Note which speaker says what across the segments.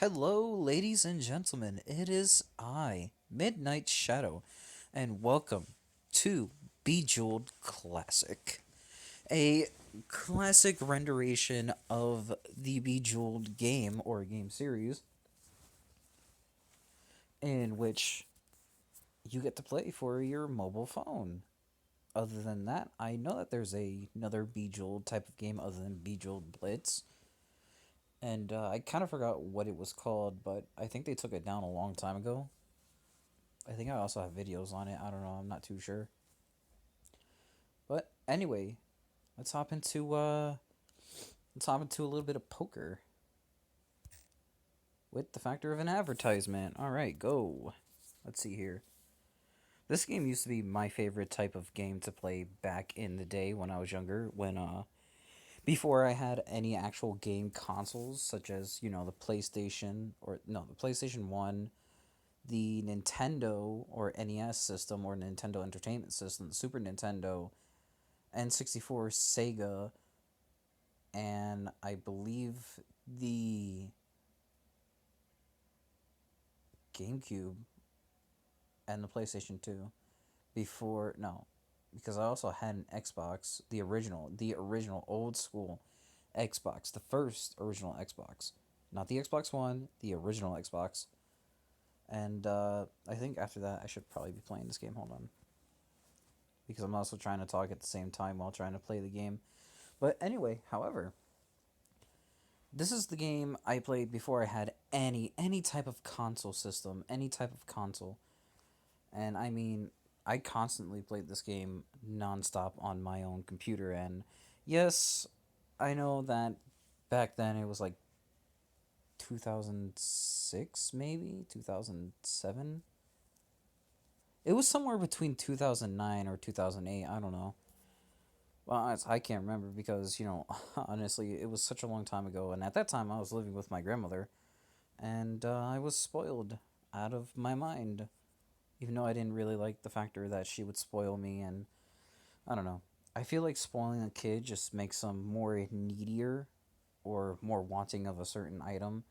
Speaker 1: Hello, ladies and gentlemen. It is I, Midnight Shadow, and welcome to Bejeweled Classic, a classic renderation of the Bejeweled game or game series, in which you get to play for your mobile phone. Other than that, I know that there's another Bejeweled type of game other than Bejeweled Blitz, and I kind of forgot what it was called, but I think they took it down a long time ago. I think I also have videos on it. I don't know. I'm not too sure. But anyway, let's hop into uh let's hop into a little bit of poker with the factor of an advertisement. All right, go. Let's see here. This game used to be my favorite type of game to play back in the day when I was younger, when before I had any actual game consoles such as, the PlayStation or no, the PlayStation 1, the Nintendo or NES system or Nintendo Entertainment System, the Super Nintendo, N64, Sega, and I believe the GameCube and the PlayStation 2 before no, because I also had an Xbox, the original old school Xbox, the first original Xbox. Not the Xbox One, the original Xbox. And I think after that I should probably be playing this game. Hold on. Because I'm also trying to talk at the same time while trying to play the game. But anyway, however, this is the game I played before I had any type of console system, any type of console. And I mean, I constantly played this game nonstop on my own computer. And yes, I know that back then it was like 2006, maybe 2007. It was somewhere between 2009 or 2008. I don't know. Well, I can't remember because, honestly, it was such a long time ago. And at that time, I was living with my grandmother. And I was spoiled out of my mind. Even though I didn't really like the factor that she would spoil me, and I don't know. I feel like spoiling a kid just makes them more needier or more wanting of a certain item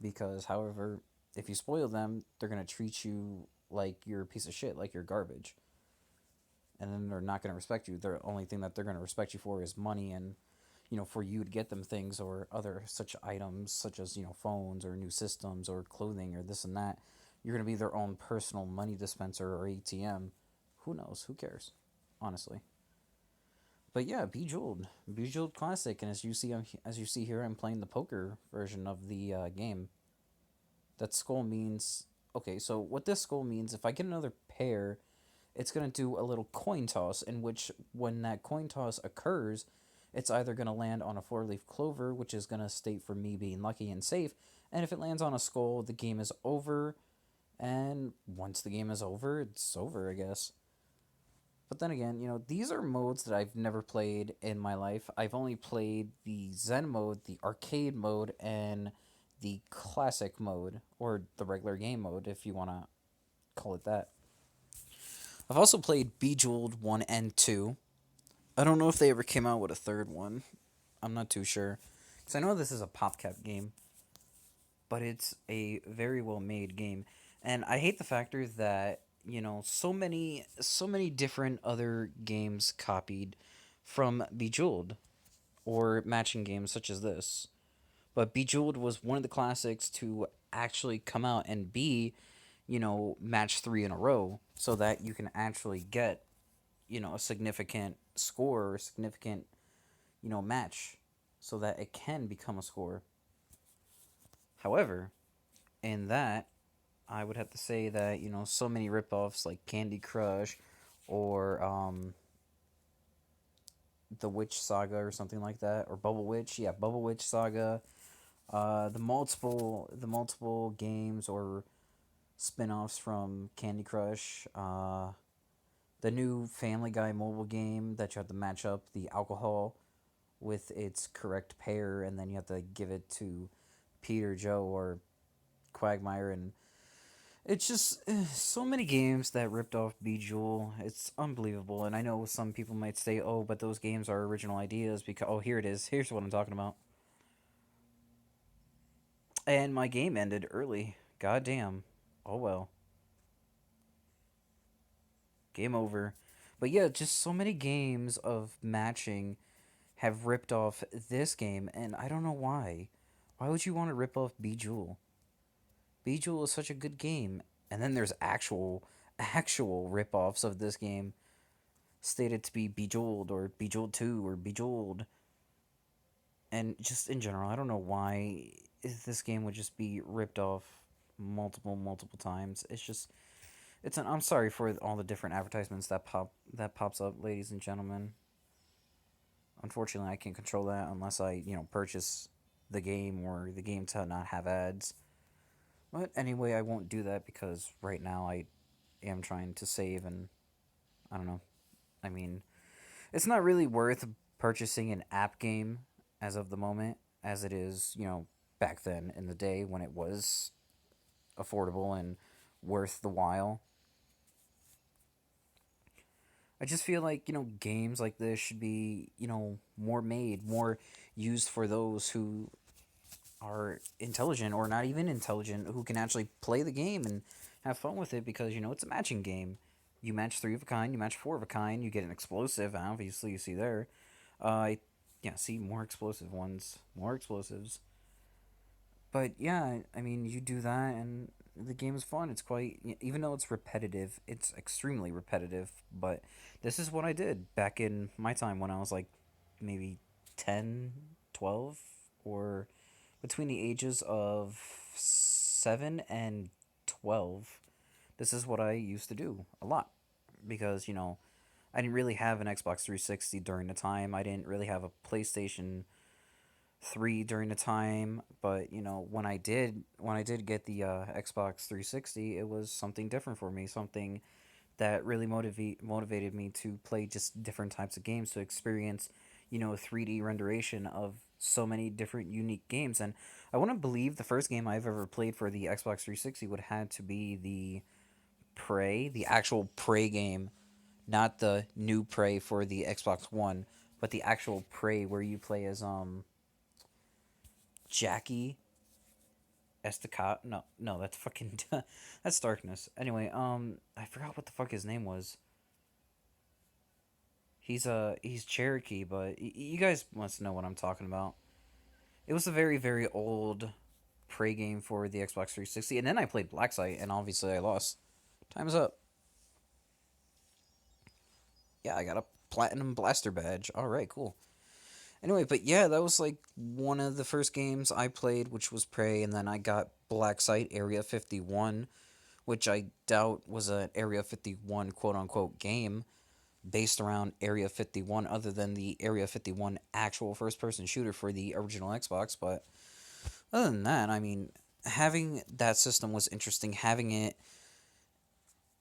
Speaker 1: because, however, if you spoil them, they're going to treat you like you're a piece of shit, like you're garbage. And then they're not going to respect you. The only thing that they're going to respect you for is money and, for you to get them things or other such items, such as, phones or new systems or clothing or this and that. You're going to be their own personal money dispenser or ATM. Who knows? Who cares? Honestly. But yeah, Bejeweled Classic, and as you see here, I'm playing the poker version of the game. That skull means okay. So what this skull means, if I get another pair, it's gonna do a little coin toss, in which when that coin toss occurs, it's either gonna land on a four-leaf clover, which is gonna state for me being lucky and safe, and if it lands on a skull, the game is over. And once the game is over, it's over, I guess. But then again, these are modes that I've never played in my life. I've only played the Zen mode, the arcade mode, and the classic mode, or the regular game mode, if you want to call it that. I've also played Bejeweled 1 and 2. I don't know if they ever came out with a third one. I'm not too sure. Because I know this is a PopCap game, but it's a very well made game. And I hate the factor that, so many different other games copied from Bejeweled or matching games such as this. But Bejeweled was one of the classics to actually come out and be, match three in a row so that you can actually get, a significant score or a significant, match so that it can become a score. However, in that, I would have to say that, so many ripoffs like Candy Crush or the Witch Saga or something like that, or Bubble Witch, yeah, Bubble Witch Saga, the multiple games or spin-offs from Candy Crush, the new Family Guy mobile game that you have to match up the alcohol with its correct pair, and then you have to give it to Peter, Joe, or Quagmire, and it's just so many games that ripped off Bejewel. It's unbelievable, and I know some people might say, "Oh, but those games are original ideas." Because here it is. Here's what I'm talking about. And my game ended early. God damn. Oh well. Game over. But yeah, just so many games of matching have ripped off this game, and I don't know why. Why would you want to rip off Bejeweled? Bejeweled is such a good game. And then there's actual rip-offs of this game stated to be Bejeweled or Bejeweled 2 or Bejeweled. And just in general, I don't know why this game would just be ripped off multiple times. I'm sorry for all the different advertisements that pops up, ladies and gentlemen. Unfortunately, I can't control that unless I, purchase the game or the game to not have ads. But anyway, I won't do that because right now I am trying to save and I don't know. I mean, it's not really worth purchasing an app game as of the moment as it is, back then in the day when it was affordable and worth the while. I just feel like, games like this should be, more made, more used for those who are intelligent or not even intelligent, who can actually play the game and have fun with it because, it's a matching game. You match three of a kind, you match four of a kind, you get an explosive, obviously, you see there. Yeah, see, more explosive ones, more explosives. But yeah, I mean, you do that and the game is fun. It's quite, even though it's repetitive, it's extremely repetitive. But this is what I did back in my time when I was like maybe 10, 12, or between the ages of 7 and 12. This is what I used to do a lot because, I didn't really have an Xbox 360 during the time. I didn't really have a PlayStation 3 during the time, but when I did get the Xbox 360, it was something different for me, something that really motivated me to play just different types of games, to experience, 3D renderation of so many different unique games. And I want to believe the first game I've ever played for the Xbox 360 would have to be the Prey, the actual Prey game, not the new Prey for the Xbox One, but the actual Prey where you play as Jackie Estacado. No, no, that's fucking that's Darkness. Anyway, I forgot what the fuck his name was. He's Cherokee, but you guys must know what I'm talking about. It was a very old Prey game for the Xbox 360, and then I played Black Site, and obviously I lost. Time's up. Yeah, I got a platinum blaster badge. All right, cool. Anyway, but yeah, that was like one of the first games I played, which was Prey, and then I got Black Site Area 51, which I doubt was an Area 51 quote unquote game based around Area 51, other than the Area 51 actual first person shooter for the original Xbox. But other than that, I mean, having that system was interesting. Having it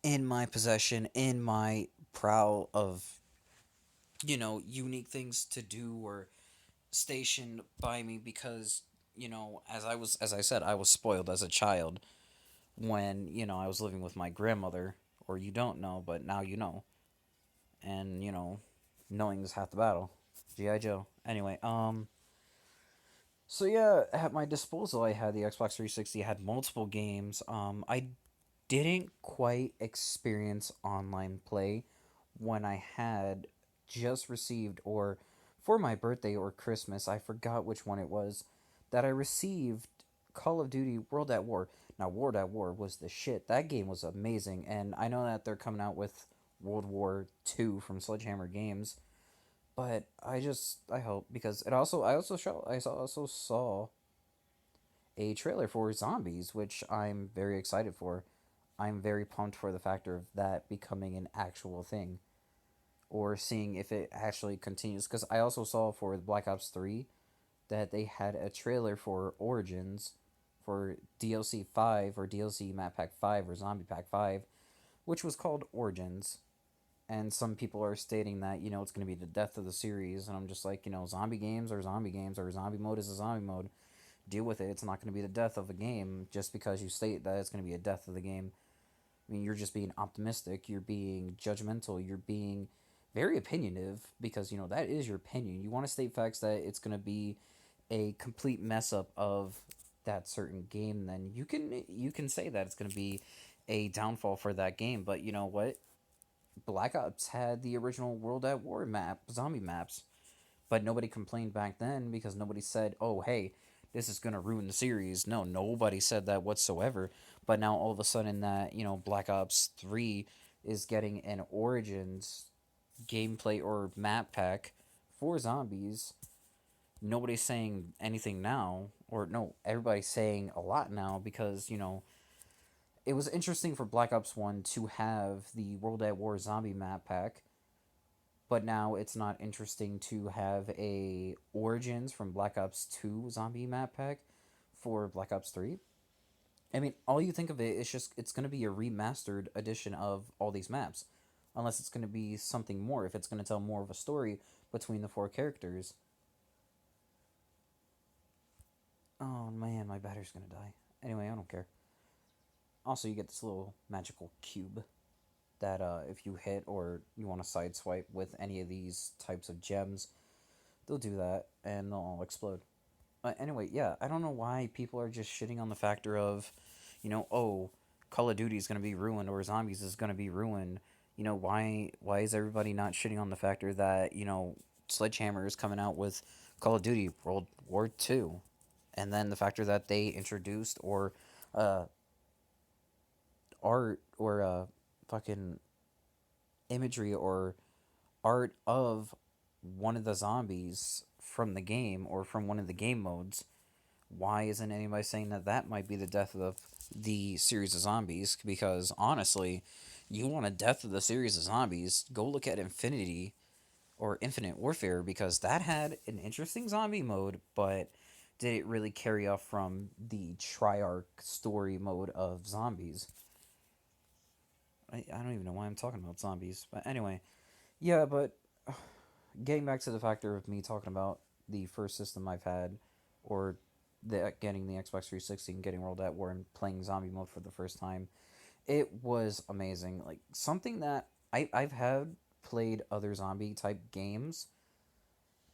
Speaker 1: in my possession, in my prowl of, unique things to do or stationed by me because, as I said, I was spoiled as a child when, I was living with my grandmother, or you don't know, but now you know. And, knowing is half the battle. G.I. Joe. Anyway, so yeah, at my disposal, I had the Xbox 360. I had multiple games. I didn't quite experience online play when I had just received, or for my birthday or Christmas, I forgot which one it was, that I received Call of Duty World at War. Now, World at War was the shit. That game was amazing, and I know that they're coming out with World War II from Sledgehammer Games, but I hope because I also saw a trailer for Zombies, which I'm very excited for. I'm very pumped for the factor of that becoming an actual thing, or seeing if it actually continues. Because I also saw for Black Ops 3 that they had a trailer for Origins for DLC 5 or DLC Map Pack 5 or Zombie Pack 5, which was called Origins. And some people are stating that, it's going to be the death of the series. And I'm just like, zombie games are zombie games, or zombie mode is a zombie mode. Deal with it. It's not going to be the death of a game just because you state that it's going to be a death of the game. I mean, you're just being optimistic, you're being judgmental, you're being very opinionative because, that is your opinion. You want to state facts that it's going to be a complete mess up of that certain game, then you can say that it's going to be a downfall for that game. But you know what? Black Ops had the original World at War map, zombie maps, but nobody complained back then because nobody said, "Oh, hey, this is gonna ruin the series." No, nobody said that whatsoever. But now all of a sudden, that Black Ops 3 is getting an Origins gameplay or map pack for zombies. Nobody's saying anything now, or no, everybody's saying a lot now because it was interesting for Black Ops 1 to have the World at War zombie map pack, but now it's not interesting to have a Origins from Black Ops 2 zombie map pack for Black Ops 3. I mean, all you think of it is just it's going to be a remastered edition of all these maps. Unless it's going to be something more, if it's going to tell more of a story between the four characters. Oh man, my battery's going to die. Anyway, I don't care. Also, you get this little magical cube that if you hit or you want to sideswipe with any of these types of gems, they'll do that and they'll all explode. Anyway, yeah, I don't know why people are just shitting on the factor of, oh, Call of Duty is going to be ruined or Zombies is going to be ruined. Why is everybody not shitting on the factor that Sledgehammer is coming out with Call of Duty World War Two, and then the factor that they introduced or uh, art or fucking imagery or art of one of the zombies from the game or from one of the game modes. Why isn't anybody saying that that might be the death of the series of zombies? Because honestly, you want a death of the series of zombies, go look at Infinity or Infinite Warfare, because that had an interesting zombie mode, but did it really carry off from the Triarch story mode of zombies? I don't even know why I'm talking about zombies. But anyway, yeah, but getting back to the factor of me talking about the first system I've had, or getting the Xbox 360 and getting World at War and playing zombie mode for the first time, it was amazing. Like something that I've had played other zombie type games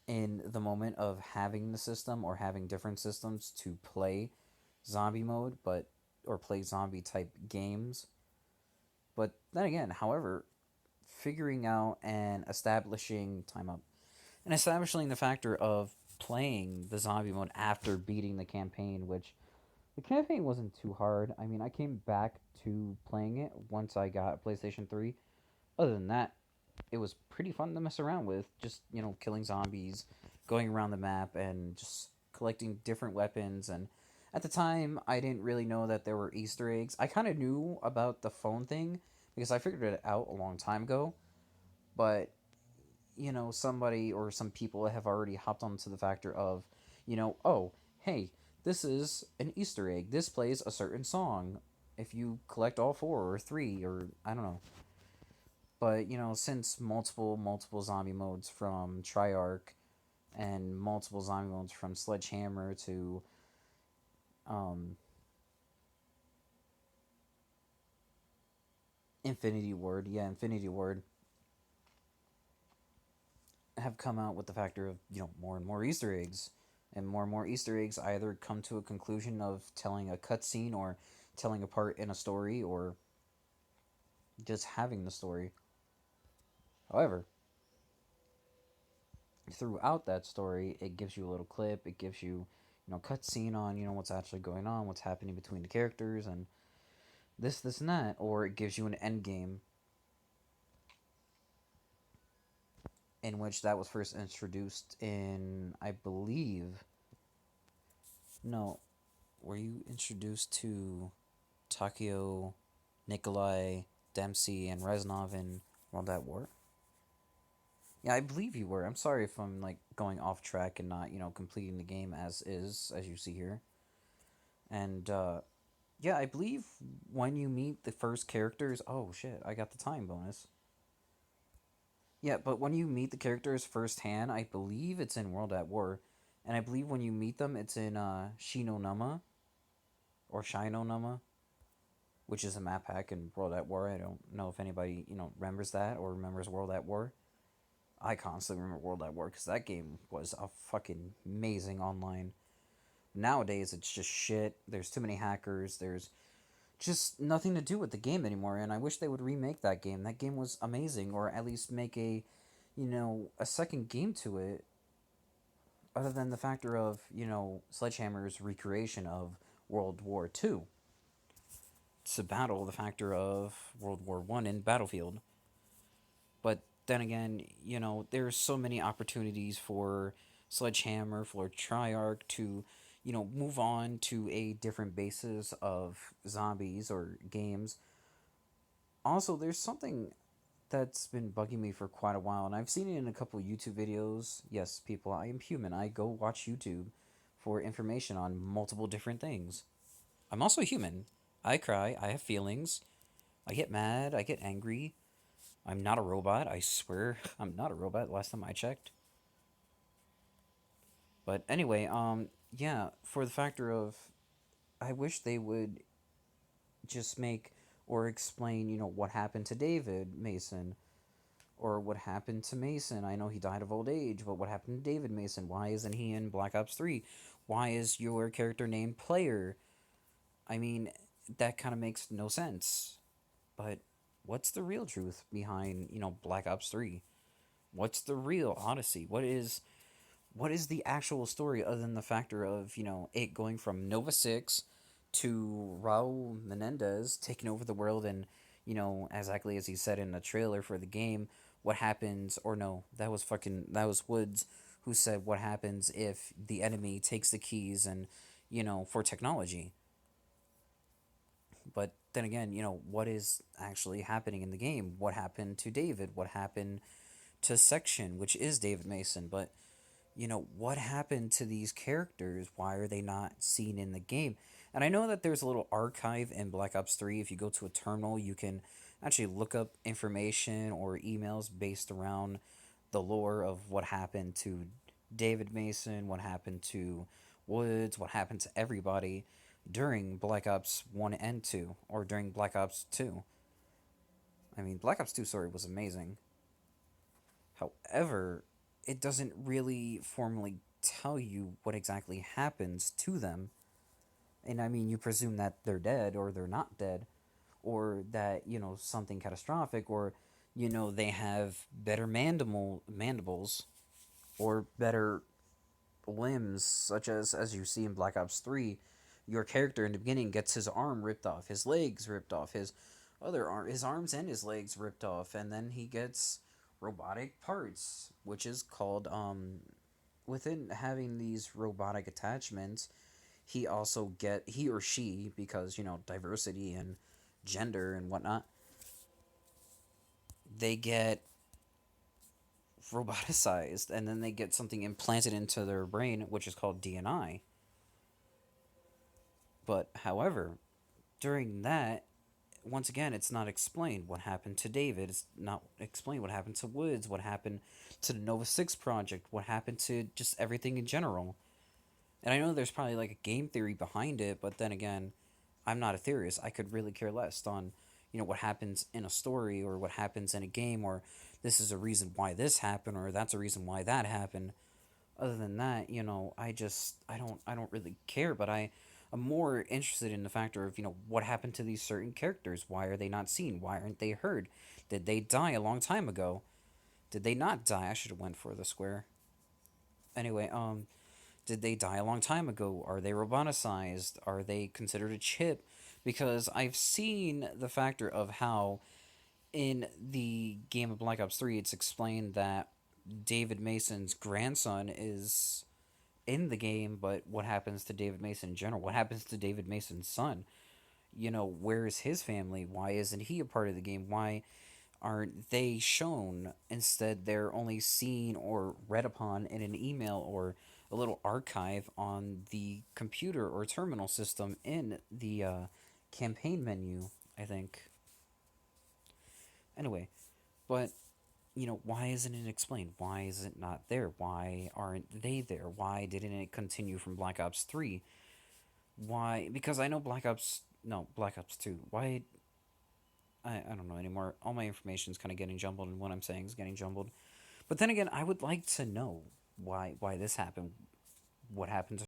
Speaker 1: in the moment of having the system or having different systems to play zombie mode, but or play zombie type games. But then again, however, figuring out and establishing time up and establishing the factor of playing the zombie mode after beating the campaign, which the campaign wasn't too hard. I mean, I came back to playing it once I got PlayStation 3. Other than that, it was pretty fun to mess around with. Just, killing zombies, going around the map, and just collecting different weapons. And at the time, I didn't really know that there were Easter eggs. I kind of knew about the phone thing because I figured it out a long time ago. But somebody or some people have already hopped onto the factor of, oh, hey, this is an Easter egg. This plays a certain song. If you collect all four or three, or I don't know. But, since multiple zombie modes from Triarch and multiple zombie modes from Sledgehammer to um, Infinity Ward, yeah, Infinity Ward, have come out with the factor of more and more Easter eggs, and more Easter eggs either come to a conclusion of telling a cutscene or telling a part in a story or just having the story. However, throughout that story, it gives you a little clip. It gives you cutscene on what's actually going on, what's happening between the characters, and this and that, or it gives you an end game in which that was first introduced in, I believe, no, were you introduced to Takeo, Nikolai, Dempsey, and Reznov in World at War? Yeah, I believe you were. I'm sorry if I'm like going off track and not completing the game as is, as you see here. And yeah, I believe when you meet the first characters, oh shit, I got the time bonus. Yeah, but when you meet the characters firsthand, I believe it's in World at War, and I believe when you meet them, it's in Shinonama or Shinonama, which is a map hack in World at War. I don't know if anybody remembers that or remembers World at War. I constantly remember World at War because that game was a fucking amazing online. Nowadays, it's just shit. There's too many hackers. There's just nothing to do with the game anymore, and I wish they would remake that game. That game was amazing, or at least make a second game to it, other than the factor of, Sledgehammer's recreation of World War II to battle the factor of World War One in Battlefield. But then again, there's so many opportunities for Sledgehammer, for Triarch to, move on to a different basis of zombies or games. Also, there's something that's been bugging me for quite a while, and I've seen it in a couple YouTube videos. Yes, people, I am human. I go watch YouTube for information on multiple different things. I'm also human. I cry, I have feelings, I get mad, I get angry. I'm not a robot, I swear. I'm not a robot last time I checked. But anyway, yeah, for the factor of I wish they would just make or explain, what happened to David Mason or what happened to Mason. I know he died of old age, but what happened to David Mason? Why isn't he in Black Ops 3? Why is your character named Player? I mean, that kind of makes no sense. But what's the real truth behind, Black Ops 3? What's the real Odyssey? What is the actual story other than the factor of, it going from Nova 6 to Raul Menendez taking over the world and, exactly as he said in the trailer for the game, what happens, or no, that was Woods who said what happens if the enemy takes the keys and, for technology. But then again, what is actually happening in the game? What happened to David? What happened to Section, which is David Mason? But what happened to these characters? Why are they not seen in the game? And I know that there's a little archive in Black Ops 3. If you go to a terminal, you can actually look up information or emails based around the lore of what happened to David Mason, what happened to Woods, what happened to everybody during Black Ops 1 and 2, or during Black Ops 2. I mean, Black Ops 2, sorry, was amazing. However, it doesn't really formally tell you what exactly happens to them. And I mean, you presume that they're dead or they're not dead, or that, something catastrophic, or, they have better mandibles, or better limbs, such as you see in Black Ops 3. Your character in the beginning gets his arm ripped off, his legs ripped off, his arms and his legs ripped off, and then he gets robotic parts, which is called within having these robotic attachments, he or she, because diversity and gender and whatnot, they get roboticized, and then they get something implanted into their brain, which is called DNI. But however, during that, once again, it's not explained what happened to David. It's not explained what happened to Woods, what happened to the Nova 6 project, what happened to just everything in general. And I know there's probably like a game theory behind it, but then again, I'm not a theorist. I could really care less on, what happens in a story or what happens in a game, or this is a reason why this happened or that's a reason why that happened. Other than that, I don't really care, but I'm more interested in the factor of, what happened to these certain characters? Why are they not seen? Why aren't they heard? Did they die a long time ago? Did they not die? I should have went for the square. Anyway, did they die a long time ago? Are they roboticized? Are they considered a chip? Because I've seen the factor of how in the game of Black Ops 3 it's explained that David Mason's grandson is in the game, but what happens to David Mason in general? What happens to David Mason's son? Where is his family? Why isn't he a part of the game? Why aren't they shown? Instead, they're only seen or read upon in an email or a little archive on the computer or terminal system in the campaign menu, I think. Anyway, but why isn't it explained? Why is it not there? Why aren't they there? Why didn't it continue from Black Ops 3? Why? Because I know Black Ops 2. Why? I don't know anymore. All my information is kind of getting jumbled, and what I'm saying is getting jumbled. But then again, I would like to know why this happened. What happened to